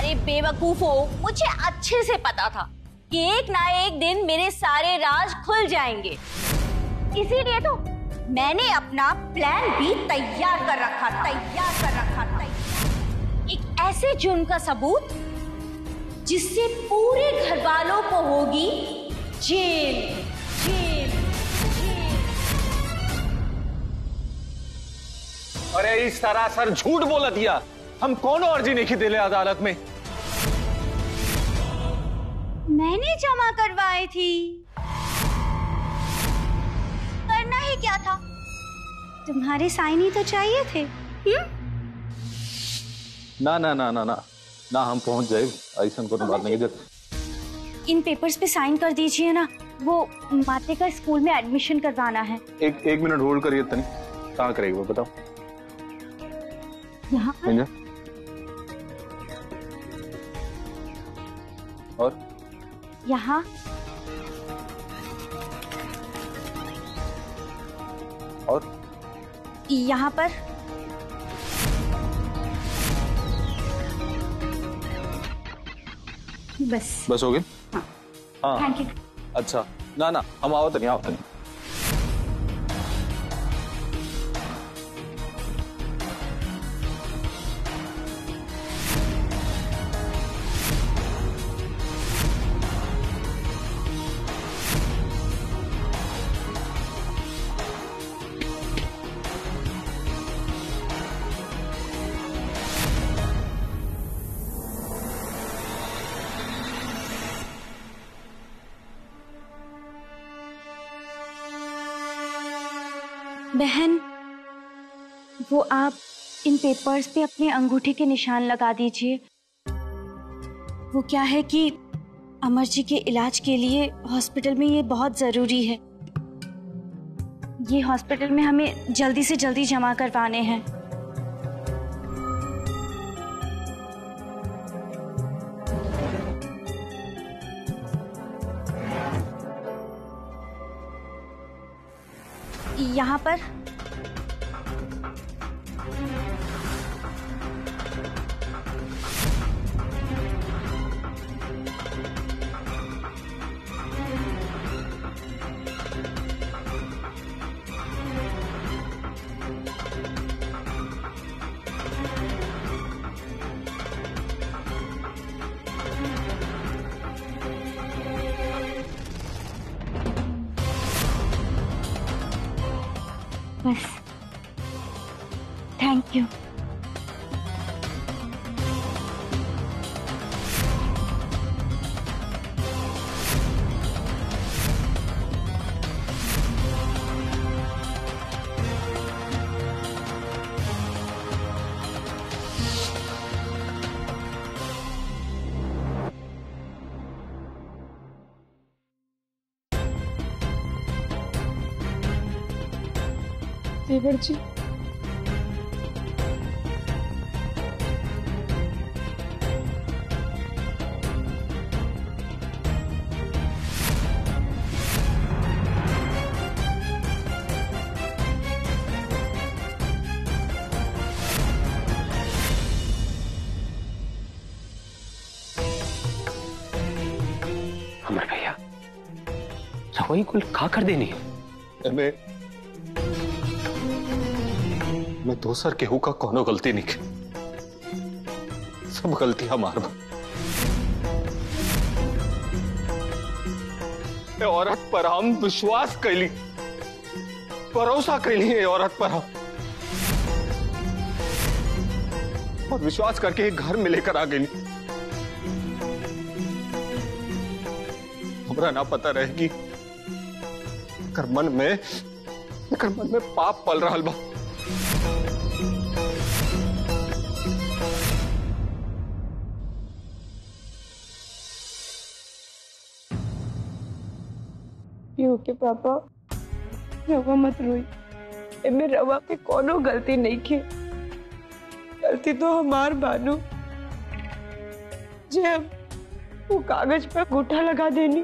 अरे बेवकूफो, मुझे अच्छे से पता था कि एक ना एक दिन मेरे सारे राज खुल जाएंगे। इसीलिए तो मैंने अपना प्लान भी तैयार कर रखा था। एक ऐसे जुर्म का सबूत जिससे पूरे घर वालों को होगी जेल जेल जेल। अरे इस सरासर झूठ बोला दिया, हम कौन अर्जी नहीं दिले अदालत में। मैंने जमा करवाई थी, करना ही क्या था, तुम्हारे साइन ही तो चाहिए थे। ना ना ना ना ना ना, हम पहुंच जाए, ऐसा को बात नहीं। इन पेपर्स पे साइन कर दीजिए ना, वो माते का स्कूल में एडमिशन करवाना है। एक मिनट होल्ड करिए तनी, कहाँ करेगी वो बताओ। यहाँ और यहाँ और यहाँ पर बस हो गए। हाँ थैंक यू। अच्छा ना ना, हम आवत नहीं। बहन, वो आप इन पेपर्स पे अपने अंगूठे के निशान लगा दीजिए। वो क्या है कि अमर जी के इलाज के लिए हॉस्पिटल में ये बहुत जरूरी है। ये हॉस्पिटल में हमें जल्दी से जल्दी जमा करवाने हैं। यहाँ पर बस। Thank you. देवर जी, अमर भैया, रवई कुल खा कर देनी है। मैं दोसर केहू का कोनो गलती नहीं की, सब गलती हमार बा। औरत पर हम विश्वास कैली, भरोसा कैली है औरत पर हम, और विश्वास करके एक घर में लेकर आ गई। हमरा ना पता रहेगी कर मन में पाप पल रहा बा। के पापा, रवा मत रोई। एमे रवा के कोनो गलती नहीं की, गलती तो हमार बानू जे हम वो कागज पर अंगूठा लगा देनी।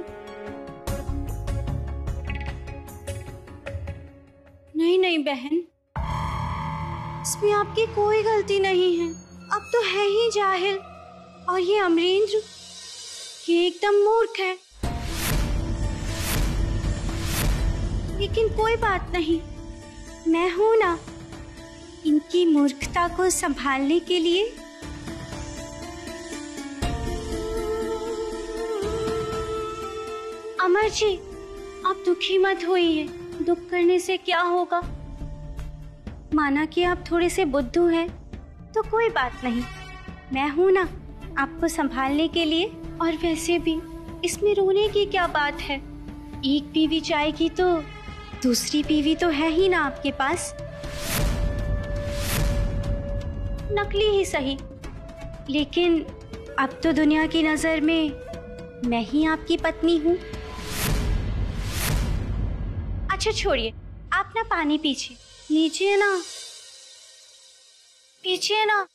नहीं नहीं बहन, इसमें आपकी कोई गलती नहीं है। अब तो है ही जाहिल, और ये अमरेंद्र, ये एकदम मूर्ख है। लेकिन कोई बात नहीं, मैं हूं ना इनकी मूर्खता को संभालने के लिए। अमर जी, आप दुखी मत होइए। दुख करने से क्या होगा? माना कि आप थोड़े से बुद्धू हैं, तो कोई बात नहीं, मैं हूं ना आपको संभालने के लिए। और वैसे भी इसमें रोने की क्या बात है? एक बीवी जाएगी तो दूसरी बीवी तो है ही ना आपके पास। नकली ही सही, लेकिन अब तो दुनिया की नजर में मैं ही आपकी पत्नी हूँ। अच्छा छोड़िए, आप ना पानी पीछे लीजिए ना, पीछे ना।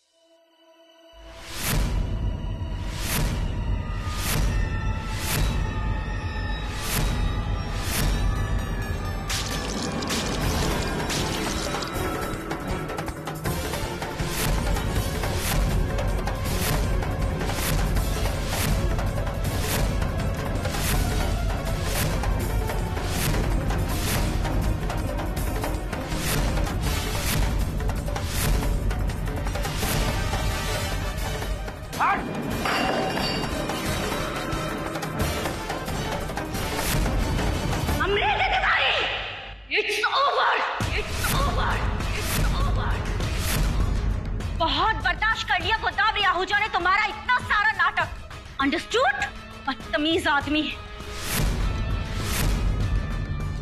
बहुत बर्दाश्त कर लिया गोदावरी आहूजा ने तुम्हारा इतना सारा नाटक। अंडरस्टूड? बदतमीज आदमी।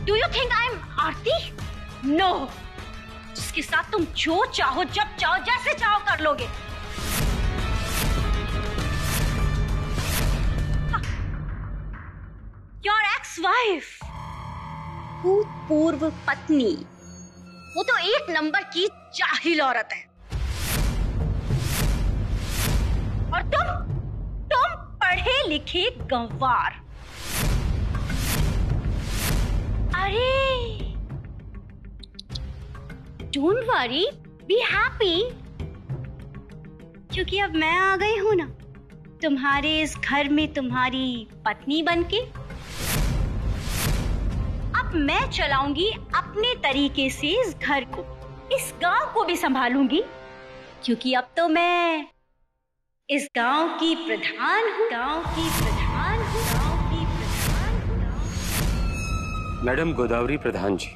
Do you think I am Aarti? No, जिसके साथ तुम जो चाहो, जब चाहो, जैसे चाहो कर लोगे। योर एक्स वाइफ, भूतपूर्व पत्नी, वो तो एक नंबर की जाहिल औरत है। और तुम पढ़े लिखे गंवार। अरे डोंट वरी, बी हैप्पी, क्योंकि अब मैं आ गई हूं ना तुम्हारे इस घर में तुम्हारी पत्नी बनके। अब मैं चलाऊंगी अपने तरीके से इस घर को, इस गांव को भी संभालूंगी, क्योंकि अब तो मैं इस गांव की प्रधान हूँ। मैडम गोदावरी प्रधान जी,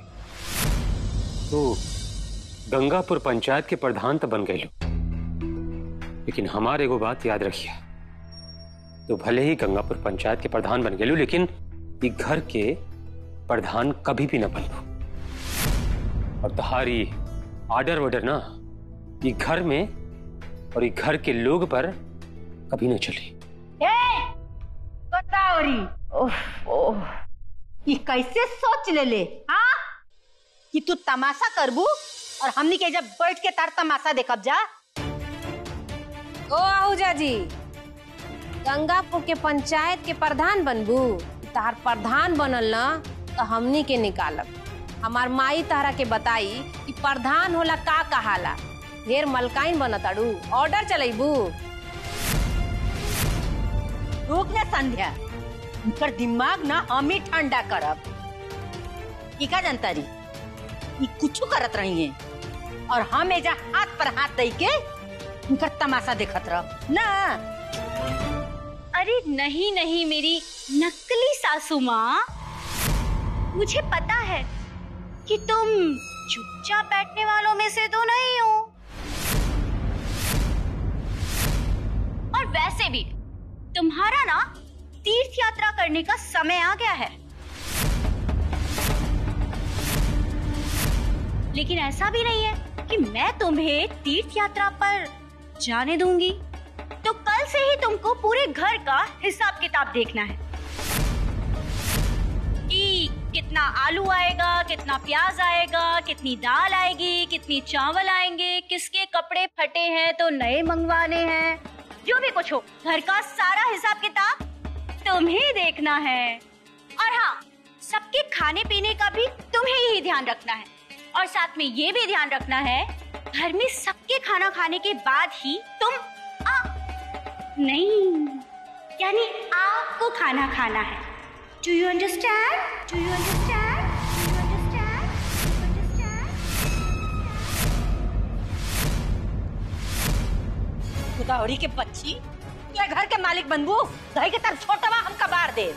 तो गंगापुर पंचायत के प्रधान तो बन गए लो, लेकिन हमारे को बात याद रखिए, तो भले ही गंगापुर पंचायत के प्रधान बन गए लो, लेकिन ये घर के प्रधान कभी भी न बन लो। और तुम्हारी आर्डर वर्डर ना ये घर में और ये घर के लोग पर कभी न चले। गोदावरी, ओह, ये कैसे सोच ले हाँ कि तू तमाशा करबू और हमनी के जब बैठ के तार तमाशा देखब जा। ओ आहूजा जी, गंगापुर के पंचायत के प्रधान बनबू? तार प्रधान बनल ना तो हमनी के निकालब। हमार माई तारा के बताई कि प्रधान होला का कहाला। ढेर मलकाइन बनताड़ू, ऑर्डर चलेबू? रुक ना संध्या, उनकर दिमाग ना हम ही ठंडा करब। ई का जानता रही, ये कुछ करत रही है और हम एजा हाथ पर हाथ दे के उनकर तमाशा देखत रह ना। अरे नहीं नहीं मेरी नकली सासू माँ, मुझे पता है कि तुम चुपचाप बैठने वालों में से तो नहीं हो। और वैसे भी तुम्हारा ना तीर्थ यात्रा करने का समय आ गया है। लेकिन ऐसा भी नहीं है कि मैं तुम्हें तीर्थ यात्रा पर जाने दूंगी। तो कल से ही तुमको पूरे घर का हिसाब किताब देखना है कि कितना आलू आएगा, कितना प्याज आएगा, कितनी दाल आएगी, कितनी चावल आएंगे, किसके कपड़े फटे हैं तो नए मंगवाने हैं, जो भी कुछ हो, घर का सारा हिसाब किताब तुम्हें देखना है। और हाँ, सबके खाने पीने का भी तुम्हें ही ध्यान रखना है। और साथ में ये भी ध्यान रखना है, घर में सबके खाना खाने के बाद ही तुम नहीं, यानी आपको खाना खाना है। Do you understand? Do you understand? Do you understand? Do you understand? Godavari के बच्ची, तू घर के मालिक बनबू, घर के तरफ छोटा हम कबार दे।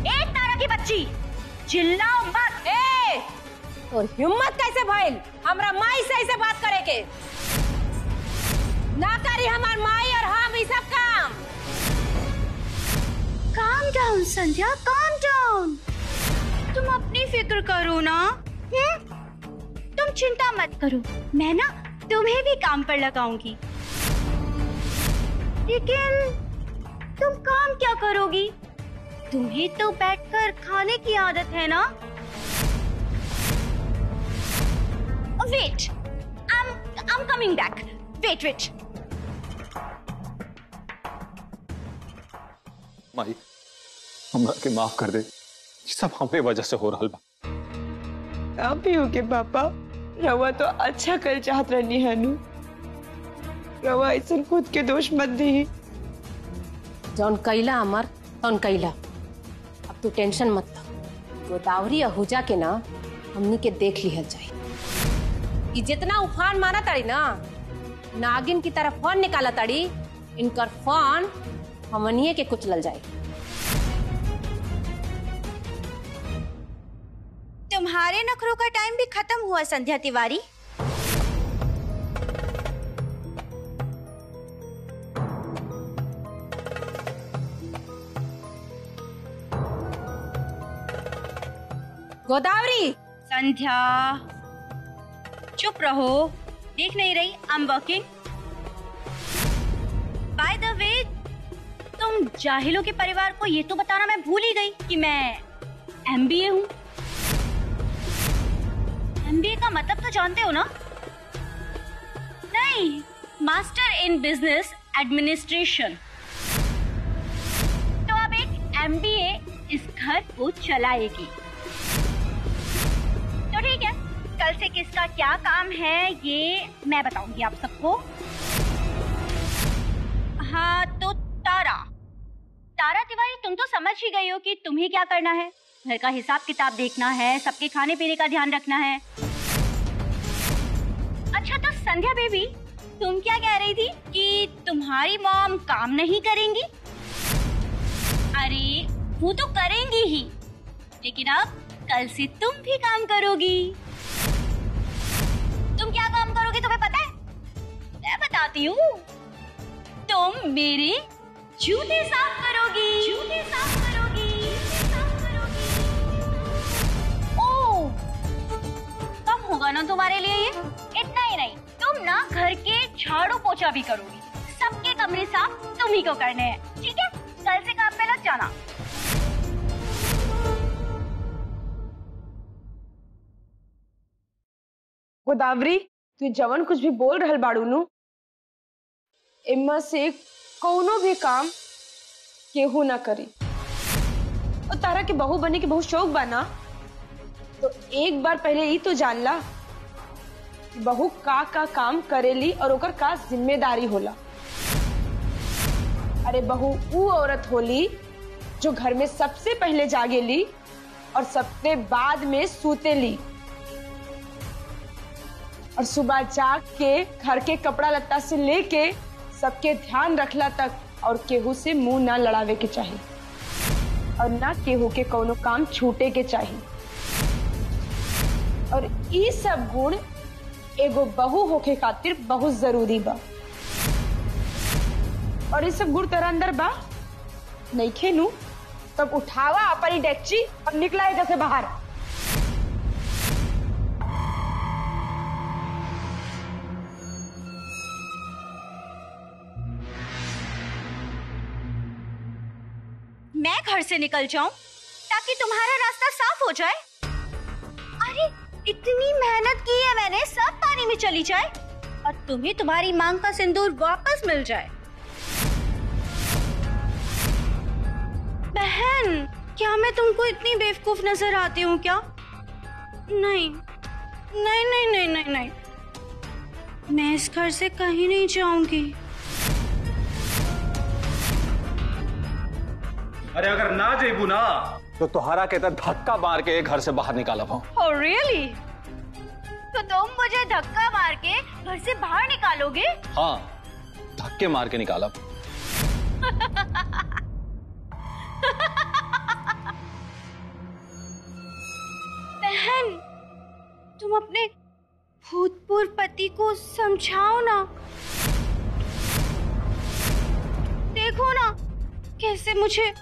एक तारा की बच्ची, चिल्लाओ मत। ए, तो हिम्मत कैसे भइल हमरा माई से ऐसे बात करे के? ना करी हमार माई और हम ये सब काम। Calm down संध्या, calm down। तुम अपनी फिक्र करो ना। तुम चिंता मत करो, मैं ना तुम्हें भी काम पर लगाऊंगी। लेकिन तुम काम क्या करोगी? तुम्हें तो बैठकर खाने की आदत है ना? Wait, I'm coming back. Wait. माई, हमरा के माफ कर दे, ये सब हमें वजह से हो रहा बा। आप ही हो के पापा, रवा तो अच्छा कर चाहत रहनी हनु। रवा ऐसा खुद के दोष मत दी। जौन कैला अमर तौन कैला, अब तू टेंशन मत लो। गोदावरी अहूजा के ना हमनी के देख लिहल जाए। कि जितना उफान मारा ताड़ी ना, नागिन की तरफ फोन निकाला ताड़ी, इनकर फोन हमनिए के कुचलल जाए। तुम्हारे नखरों का टाइम भी खत्म हुआ संध्या तिवारी। गोदावरी, संध्या चुप रहो, देख नहीं रही I am working. By the way, तुम जाहिलों के परिवार को ये तो बताना मैं भूल ही गई कि मैं MBA हूँ। MBA का मतलब तो जानते हो ना? नहीं, मास्टर इन बिजनेस एडमिनिस्ट्रेशन। तो अब एक MBA इस घर को चलाएगी। तो ठीक है, कल से किसका क्या काम है ये मैं बताऊंगी आप सबको। हाँ तो तारा तिवारी, तुम तो समझ ही गई हो कि तुम्हें क्या करना है। घर का हिसाब किताब देखना है, सबके खाने पीने का ध्यान रखना है। अच्छा तो संध्या बेबी, तुम क्या कह रही थी कि तुम्हारी मॉम काम नहीं करेंगी? अरे वो तो करेंगी ही, लेकिन अब कल से तुम भी काम करोगी। तुम क्या काम करोगी तुम्हें पता है? मैं बताती हूँ। तुम मेरे जूते साफ करोगी। ओह, कम होगा ना तुम्हारे लिए ये? इतना ही नहीं, तुम ना घर के झाड़ू पोछा भी करोगी। सबके कमरे साफ तुम ही को करने हैं, ठीक है? कल से काम पे लग जाना। गोदावरी, तू जवन कुछ भी बोल रहल बाड़ू नु, इम्मा से कोनो भी काम केहू ना करी। और तारा के बहू बने के बहुत शौक बाना, तो एक बार पहले ही तो जान ला कि बहू का काम करेली और ओकर का जिम्मेदारी होला। अरे बहू वो औरत होली जो घर में सबसे पहले जागेली और सबसे बाद में सूतेली, और सुबह जाग के घर के कपड़ा लत्ता से लेके सबके ध्यान रखला तक, और केहू से मुंह ना लड़ावे के चाहिए, और ना केहू के कोनो काम छूटे के चाहिए। और ये सब गुण एगो बहू होके खातिर बहुत जरूरी बा। और ये सब गुण तेरा अंदर बा नहीं खेनू, तब उठावा अपनी डेक्ची और निकला है जैसे बाहर। मैं घर से निकल जाऊं ताकि तुम्हारा रास्ता साफ हो जाए। अरे इतनी मेहनत की है मैंने, सब पानी में चली जाए और तुम्हें तुम्हारी मांग का सिंदूर वापस मिल जाए। बहन, क्या मैं तुमको इतनी बेवकूफ नजर आती हूँ क्या? नहीं नहीं नहीं नहीं नहीं नहीं, मैं इस घर से कहीं नहीं जाऊंगी। अरे अगर ना जेबू ना तो तुहारा के तो धक्का मार के घर से बाहर निकाला हो। Oh really? तो तुम मुझे धक्का मार के घर से बाहर निकालोगे? हाँ, धक्के मार के निकाला। बहन, तुम अपने भूतपूर्व पति को समझाओ ना। देखो ना कैसे मुझे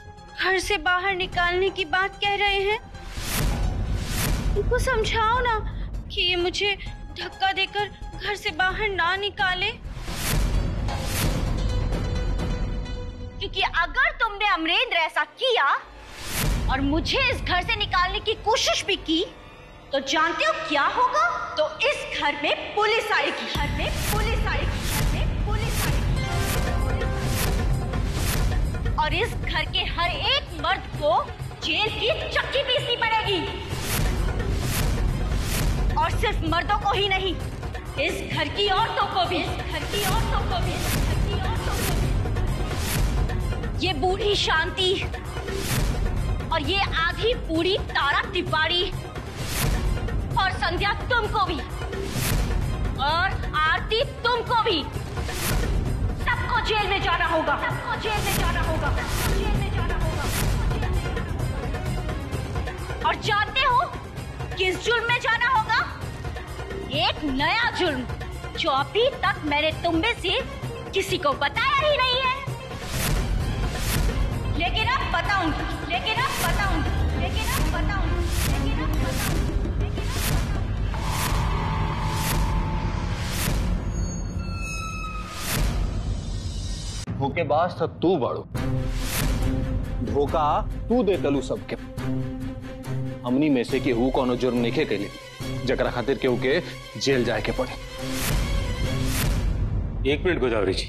घर से बाहर निकालने की बात कह रहे हैं। उनको समझाओ ना कि ये मुझे धक्का देकर घर से बाहर ना निकाले। क्योंकि अगर तुमने अमरेंद्र ऐसा किया और मुझे इस घर से निकालने की कोशिश भी की तो जानते हो क्या होगा? तो इस घर में पुलिस आएगी। घर में पुलिस आएगी। घर में पुलिस आएगी। और इस घर के हर एक मर्द को जेल की चक्की पीसनी पड़ेगी। और सिर्फ मर्दों को ही नहीं, इस घर की औरतों को भी। इस घर की औरतों को भी। इस घर की औरतों को भी। ये बूढ़ी शांति और ये आधी बूढ़ी तारा तिवारी और संध्या तुमको भी और आरती तुमको भी, सबको जेल में जाना होगा। सबको जेल में जाना होगा। जेल में जाना होगा। और जानते हो किस जुर्म में जाना होगा? एक नया जुर्म जो अभी तक मैंने तुम में से किसी को बताया ही नहीं है। लेकिन अब बताऊंगी। लेकिन अब बताऊंगी। लेकिन अब बताऊंगी। लेकिन अब बताऊंगी। धोखेबाज था तू बाड़ू। धोखा तू दे तलू सबके। हमनी में से केहू कोनो जुर्म नहीं के लिए जकरा खातिर केहू के जेल जाए के पड़े। एक मिनट गोदावरी जी।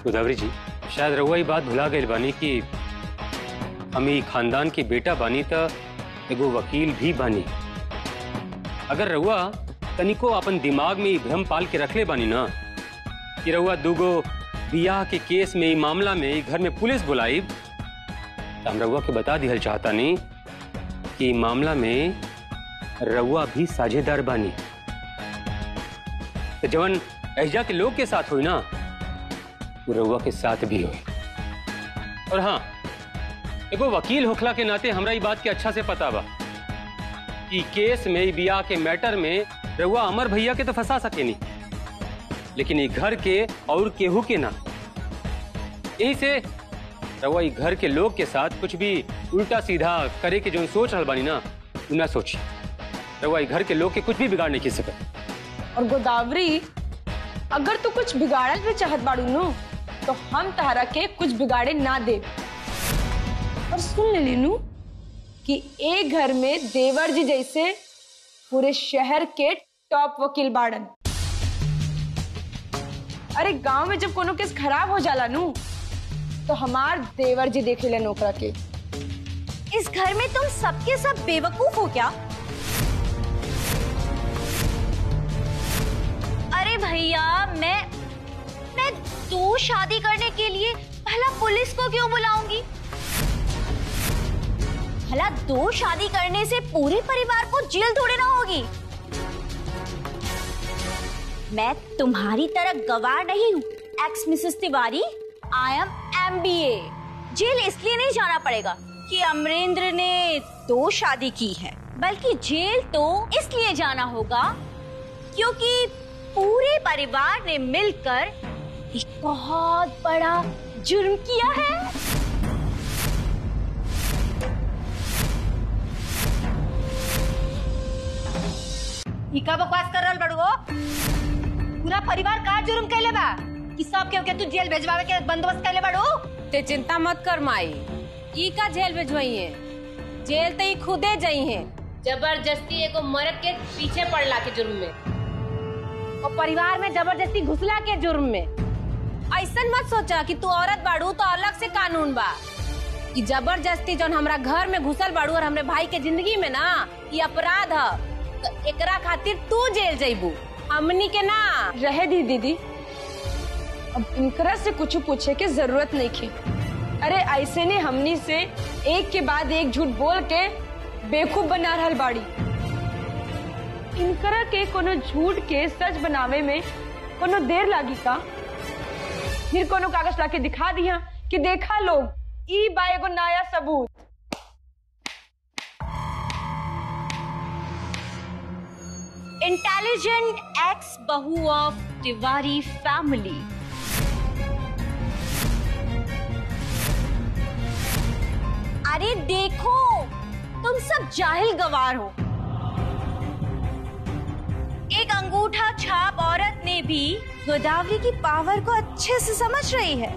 गोदावरी जी, शायद रउआ ये बात भुला गई बानी कि हम ही खानदान के बेटा बानी त एगो वकील भी बानी। अगर रउआ तनिको अपन दिमाग में भ्रम पाल के रखले बानी ना कि रउआ दूगो बियाह के केस में, मामला में घर में पुलिस बुलाई, तो हम रउआ के बता दिहल चाहता नहीं कि मामला में रउआ भी साझेदार बानी। तो जवन एहजा के लोग के साथ हुई ना, वो रउआ के साथ भी हुई। और हाँ, एगो वकील होखला के नाते हमरा ई बात के अच्छा से पता बा कि केस में, बियाह के मैटर में रउआ अमर भैया के तो फंसा सके नहीं, लेकिन ये घर के और केहू के ना। यही से रउआ ये घर के लोग के साथ कुछ भी उल्टा सीधा करे के जो सोच रहल बानी ना, उ ना सोची। रउआ ये घर के लोग के कुछ भी बिगाड़ नहीं की सकत। और गोदावरी, अगर तू कुछ बिगाड़ल भी चाहत बाड़ू नु तो हम तहरा के कुछ बिगाड़े ना दे। और सुन ले लीनू कि एक घर में देवर जी जैसे पूरे शहर के टॉप वकील बाड़न। अरे गांव में जब कोनो केस खराब हो जाला नु तो हमार देवर जी देखे ले नौकरा के। इस घर में तुम सबके सब बेवकूफ हो क्या? अरे भैया, मैं दो शादी करने के लिए भला पुलिस को क्यों बुलाऊंगी? भला दो शादी करने से पूरे परिवार को जेल थोड़े ना होगी। मैं तुम्हारी तरह गवार नहीं हूँ ex mrs Tiwari. I am MBA। जेल इसलिए नहीं जाना पड़ेगा कि अमरेंद्र ने दो शादी की है, बल्कि जेल तो इसलिए जाना होगा क्योंकि पूरे परिवार ने मिलकर एक बहुत बड़ा जुर्म किया है। ई का बकवास कर रहल बड़ुओ? पूरा परिवार का जुर्म कैले बा कि सब के तू जेल भेजवावे के बंदोबस्त कैले बड़ू? ते चिंता मत कर माई, ई का जेल भेजवाई है? जेल तो ई खुदे जाई है। जबरदस्ती एगो मर्द के पीछे पड़ला के जुर्म में, और परिवार में जबरदस्ती घुसला के जुर्म में। ऐसा मत सोचा कि तू औरत बाड़ू तो अलग से कानून बा। कि जबरदस्ती जो हमरा घर में घुसल बाड़ू और हमरे भाई के जिंदगी में ना, ये अपराध है। तो एकरा खातिर तू जेल जइबू, हमनी के ना। रहे दी दीदी, अब इनकरा से कुछ पूछे के जरूरत नहीं थी। अरे ऐसे ने हमनी से एक के बाद एक झूठ बोल के बेवकूफ बना रहल बाड़ी। इनकरा के कोनो झूठ के सच बनावे में कोनो देर लागी का? फिर कोनो कागज लाके दिखा दिया कि देखा लोग, ई बा एगो नया सबूत। इंटेलिजेंट एक्स बहू ऑफ तिवारी फैमिली। अरे देखो, तुम सब जाहिल गवार हो। एक अंगूठा छाप औरत ने भी गोदावरी की पावर को अच्छे से समझ रही है।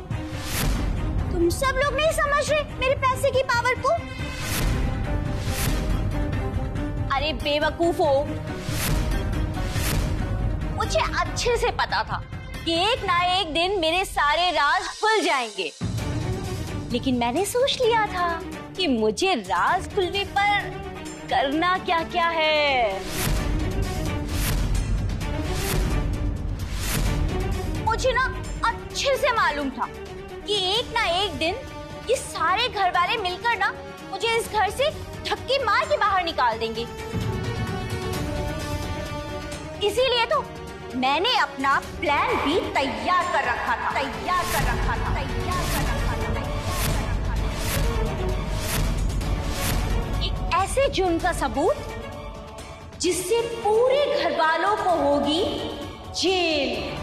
तुम सब लोग नहीं समझ रहे मेरे पैसे की पावर को। अरे बेवकूफो, मुझे अच्छे से पता था कि एक ना एक दिन मेरे सारे राज खुल जाएंगे, लेकिन मैंने सोच लिया था कि मुझे राज खुलने पर करना क्या क्या है। मुझे ना अच्छे से मालूम था कि एक ना एक दिन ये सारे घर वाले मिलकर ना मुझे इस घर से धक्के मार के बाहर निकाल देंगे। इसीलिए तो मैंने अपना प्लान भी तैयार कर रखा था। एक ऐसे जुर्म का सबूत जिससे पूरे घर वालों को होगी जेल।